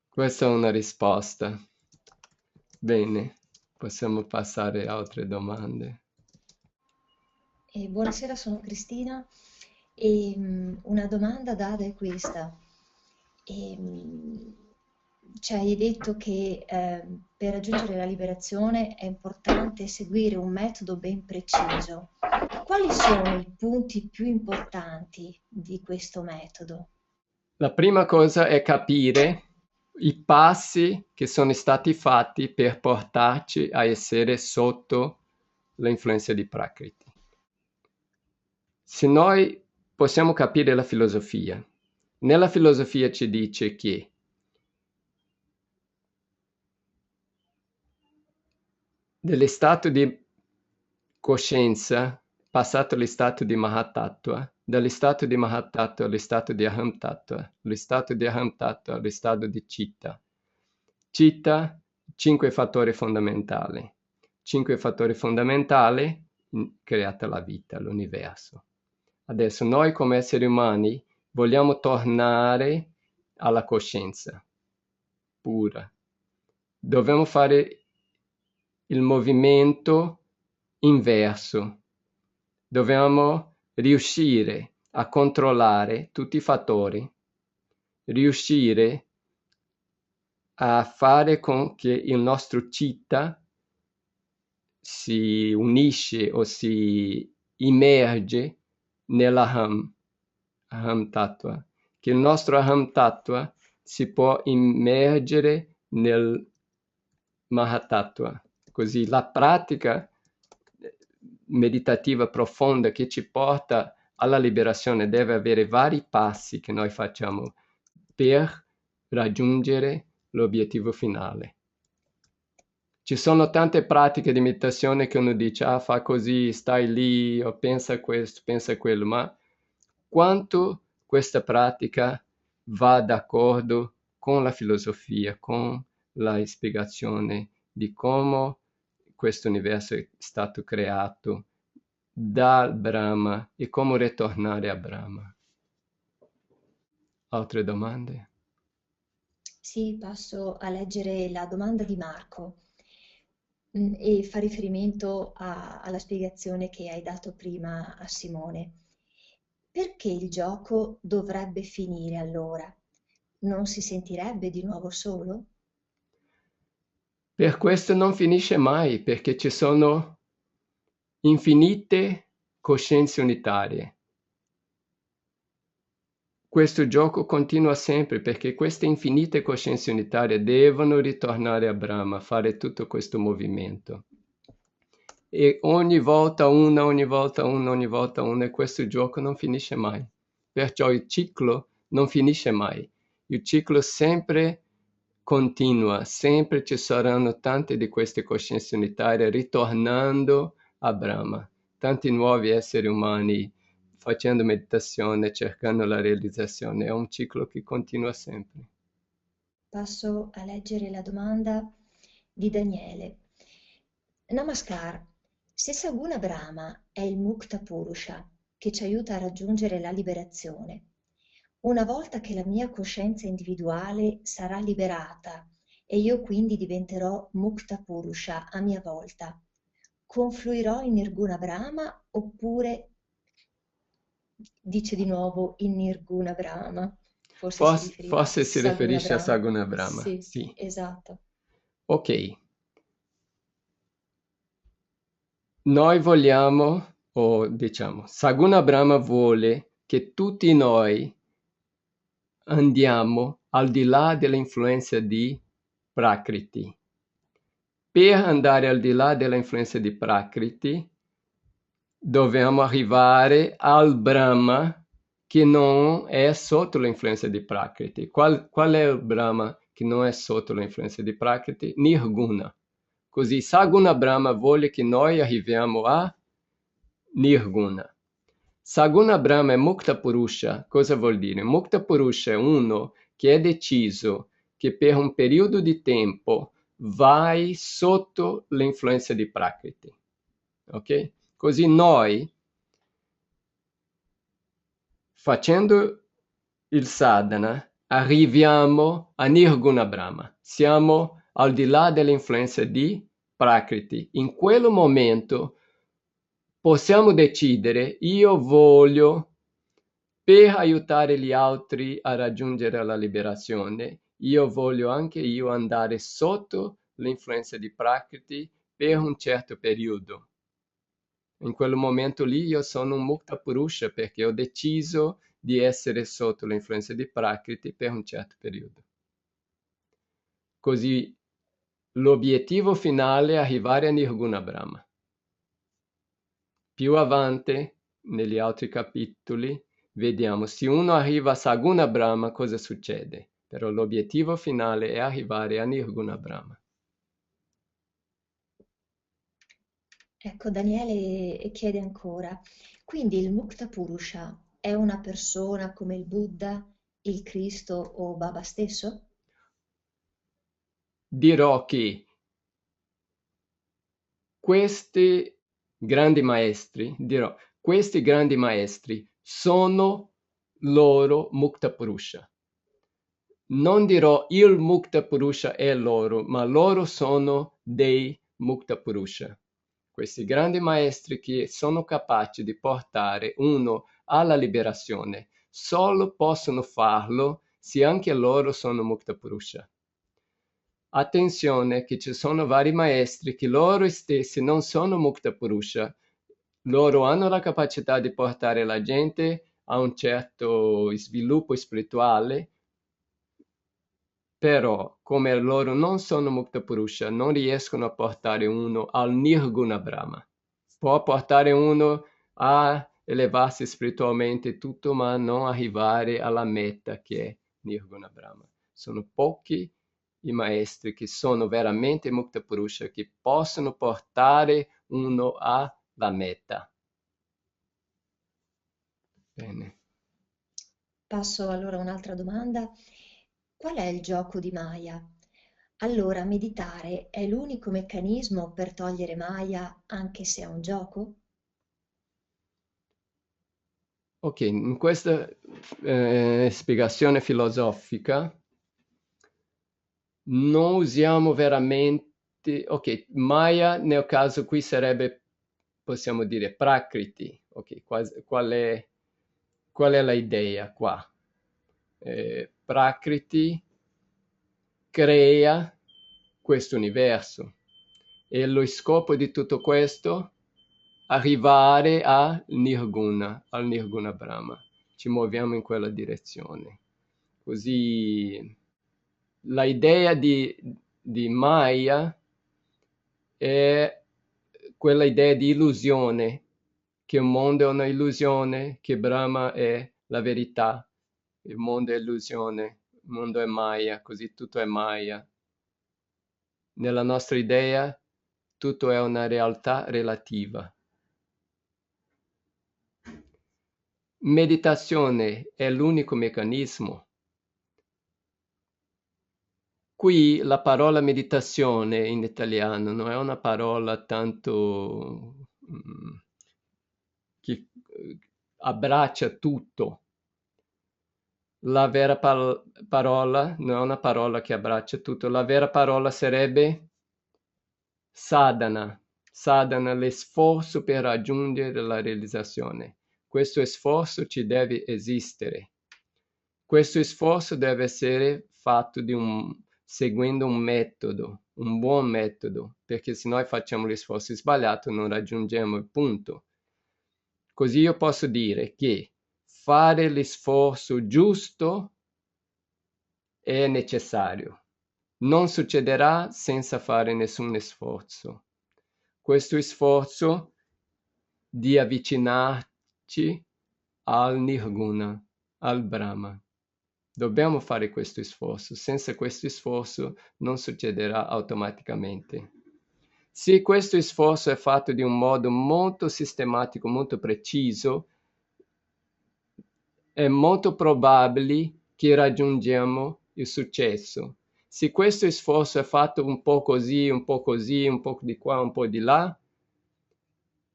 Questa è una risposta. Bene, possiamo passare a altre domande. Buonasera, sono Cristina e una domanda data è questa. Ehm, Ci hai detto che per raggiungere la liberazione è importante seguire un metodo ben preciso. Quali sono i punti più importanti di questo metodo? La prima cosa è capire i passi che sono stati fatti per portarci a essere sotto l'influenza di Prakriti. Se noi possiamo capire la filosofia, nella filosofia ci dice che dell'stato di coscienza, passato all'stato di Mahatattva, dall'stato di Mahatattva all'stato di Ahamtattva, l'stato di Ahamtattva all'stato di Citta. Citta, 5 fattori fondamentali. 5 fattori fondamentali creata la vita, l'universo. Adesso noi come esseri umani vogliamo tornare alla coscienza pura. Dobbiamo fare il movimento inverso. Dobbiamo riuscire a controllare tutti i fattori, riuscire a fare con che il nostro citta si unisce o si immerge nell'aham, aham tattva, che il nostro aham tattva si può immergere nel mahatattva. Così la pratica meditativa profonda che ci porta alla liberazione deve avere vari passi che noi facciamo per raggiungere l'obiettivo finale. Ci sono tante pratiche di meditazione che uno dice, ah, fa così, stai lì, o pensa questo, pensa quello, ma quanto questa pratica va d'accordo con la filosofia, con la spiegazione di come questo universo è stato creato dal Brahma e come ritornare a Brahma. Altre domande? Sì, passo a leggere la domanda di Marco e fa riferimento alla spiegazione che hai dato prima a Simone. Perché il gioco dovrebbe finire allora? Non si sentirebbe di nuovo solo? Per questo non finisce mai, perché ci sono infinite coscienze unitarie. Questo gioco continua sempre perché queste infinite coscienze unitarie devono ritornare a Brahma, fare tutto questo movimento. E ogni volta una, ogni volta una, ogni volta una, e questo gioco non finisce mai. Perciò il ciclo non finisce mai. Il ciclo sempre continua, sempre ci saranno tante di queste coscienze unitarie ritornando a Brahma. Tanti nuovi esseri umani facendo meditazione, cercando la realizzazione. È un ciclo che continua sempre. Passo a leggere la domanda di Daniele. Namaskar, se Saguna Brahma è il Mukta Purusha che ci aiuta a raggiungere la liberazione, una volta che la mia coscienza individuale sarà liberata e io quindi diventerò Mukta Purusha a mia volta, confluirò in Nirguna Brahma oppure, dice di nuovo, in Nirguna Brahma? Forse si riferiva a Forse si Saguna riferisce a Brahma. Saguna Brahma. Sì, esatto. Ok. Noi vogliamo, o diciamo, Saguna Brahma vuole che tutti noi andiamo al di là dell'influenza di Prakriti. Per andare al di là dell'influenza di Prakriti, dobbiamo arrivare al Brahma che non è sotto l'influenza di Prakriti. Qual è il Brahma che non è sotto l'influenza di Prakriti? Nirguna. Così Saguna Brahma vuole che noi arriviamo a Nirguna. Saguna Brahma e Mukta Purusha, cosa vuol dire? Mukta Purusha è uno che è deciso che per un periodo di tempo vai sotto l'influenza di Prakriti. Ok? Così noi, facendo il sadhana, arriviamo a Nirguna Brahma. Siamo al di là dell'influenza di Prakriti. In quel momento possiamo decidere, io voglio, per aiutare gli altri a raggiungere la liberazione, io voglio anche io andare sotto l'influenza di Prakriti per un certo periodo. In quel momento lì io sono un Mukta Purusha perché ho deciso di essere sotto l'influenza di Prakriti per un certo periodo. Così l'obiettivo finale è arrivare a Nirguna Brahma. Più avanti, negli altri capitoli, vediamo se uno arriva a Saguna Brahma cosa succede. Però l'obiettivo finale è arrivare a Nirguna Brahma. Ecco, Daniele chiede ancora, quindi il Mukta Purusha è una persona come il Buddha, il Cristo o Baba stesso? Dirò che queste grandi maestri, dirò, questi grandi maestri sono loro Mukta Purusha. Non dirò il Mukta Purusha è loro, ma loro sono dei Mukta Purusha. Questi grandi maestri che sono capaci di portare uno alla liberazione, solo possono farlo se anche loro sono Mukta Purusha. Attenzione che ci sono vari maestri che loro stessi non sono Mukta Purusha, loro hanno la capacità di portare la gente a un certo sviluppo spirituale, però come loro non sono Mukta Purusha, non riescono a portare uno al Nirguna Brahma. Può portare uno a elevarsi spiritualmente tutto, ma non arrivare alla meta che è Nirguna Brahma. Sono pochi i maestri che sono veramente Mukta Purusha, che possono portare uno alla meta. Bene. Passo allora a un'altra domanda. Qual è il gioco di Maya? Allora, meditare è l'unico meccanismo per togliere Maya anche se è un gioco? Ok, in questa spiegazione filosofica non usiamo veramente, ok, Maya nel caso qui sarebbe, possiamo dire, Prakriti, ok, qual è la idea qua? Prakriti crea questo universo e lo scopo di tutto questo arrivare al Nirguna Brahma. Ci muoviamo in quella direzione. Così la idea di Maya è quella idea di illusione, che il mondo è una illusione, che Brahma è la verità, il mondo è illusione, il mondo è Maya, così tutto è Maya. Nella nostra idea tutto è una realtà relativa. Meditazione è l'unico meccanismo. Qui la parola meditazione in italiano non è una parola tanto che abbraccia tutto. La vera parola non è una parola che abbraccia tutto, la vera parola sarebbe sadhana. Sadhana, l'esforzo per raggiungere la realizzazione. Questo sforzo ci deve esistere. Questo sforzo deve essere fatto seguendo un metodo, un buon metodo, perché se noi facciamo l'esforzo sbagliato non raggiungiamo il punto. Così io posso dire che fare l'esforzo giusto è necessario. Non succederà senza fare nessun sforzo. Questo sforzo di avvicinarci al Nirguna, al Brahma. Dobbiamo fare questo sforzo, senza questo sforzo non succederà automaticamente. Se questo sforzo è fatto di un modo molto sistematico, molto preciso, è molto probabile che raggiungiamo il successo. Se questo sforzo è fatto un po' così, un po' così, un po' di qua, un po' di là,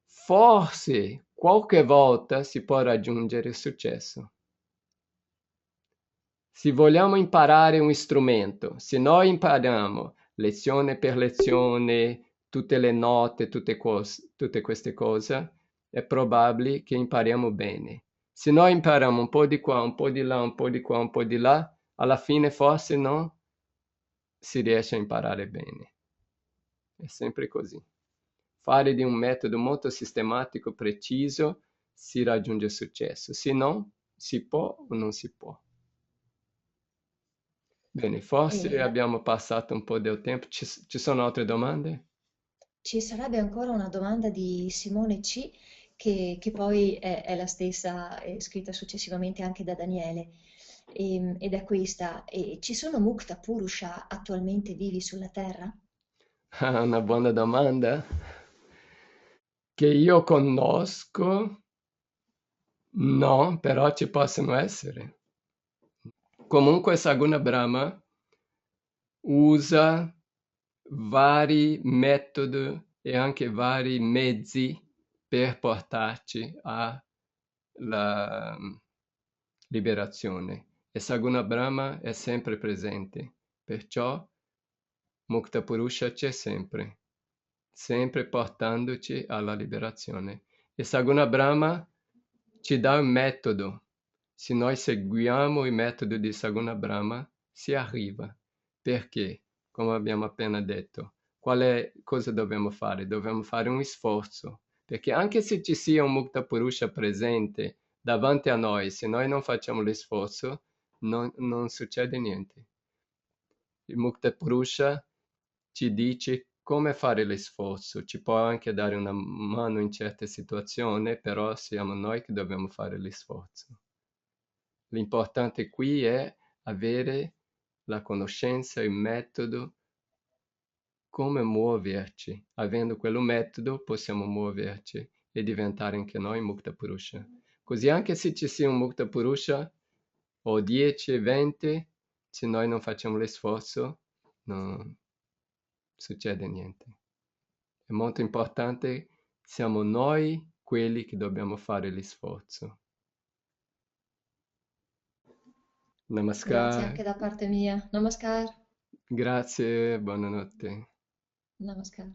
forse qualche volta si può raggiungere il successo. Se vogliamo imparare un strumento, se noi impariamo lezione per lezione, tutte le note, tutte queste cose, è probabile che impariamo bene. Se noi impariamo un po' di qua, un po' di là, un po' di qua, un po' di là, alla fine forse non si riesce a imparare bene. È sempre così. Fare di un metodo molto sistematico, preciso, si raggiunge il successo. Se no, si può o non si può. Bene, forse E abbiamo passato un po' del tempo. Ci sono altre domande? ci sarebbe ancora una domanda di Simone C, che poi è la stessa, è scritta successivamente anche da Daniele, ed è questa. Ci sono Mukta Purusha attualmente vivi sulla Terra? Ah, una buona domanda. Che io conosco, no, però ci possono essere. Comunque Saguna Brahma usa vari metodi e anche vari mezzi per portarci alla liberazione. E Saguna Brahma è sempre presente, perciò Mukta Purusha c'è sempre, sempre portandoci alla liberazione. E Saguna Brahma ci dà un metodo. Se noi seguiamo il metodo di Saguna Brahma, si arriva. Perché? Come abbiamo appena detto. Cosa dobbiamo fare? Dobbiamo fare un sforzo. Perché anche se ci sia un Mukta Purusha presente davanti a noi, se noi non facciamo l'esforzo, non succede niente. Il Mukta Purusha ci dice come fare l'esforzo, ci può anche dare una mano in certe situazioni, però siamo noi che dobbiamo fare l'esforzo. L'importante qui è avere la conoscenza, il metodo, come muoverci. Avendo quello metodo possiamo muoverci e diventare anche noi Mukta Purusha. Così anche se ci sia un Mukta Purusha, o 10, 20, se noi non facciamo l'esforzo, non succede niente. È molto importante, siamo noi quelli che dobbiamo fare l'esforzo. Grazie Namaskar, anche da parte mia. Namaskar. grazie, buonanotte. Namaskar.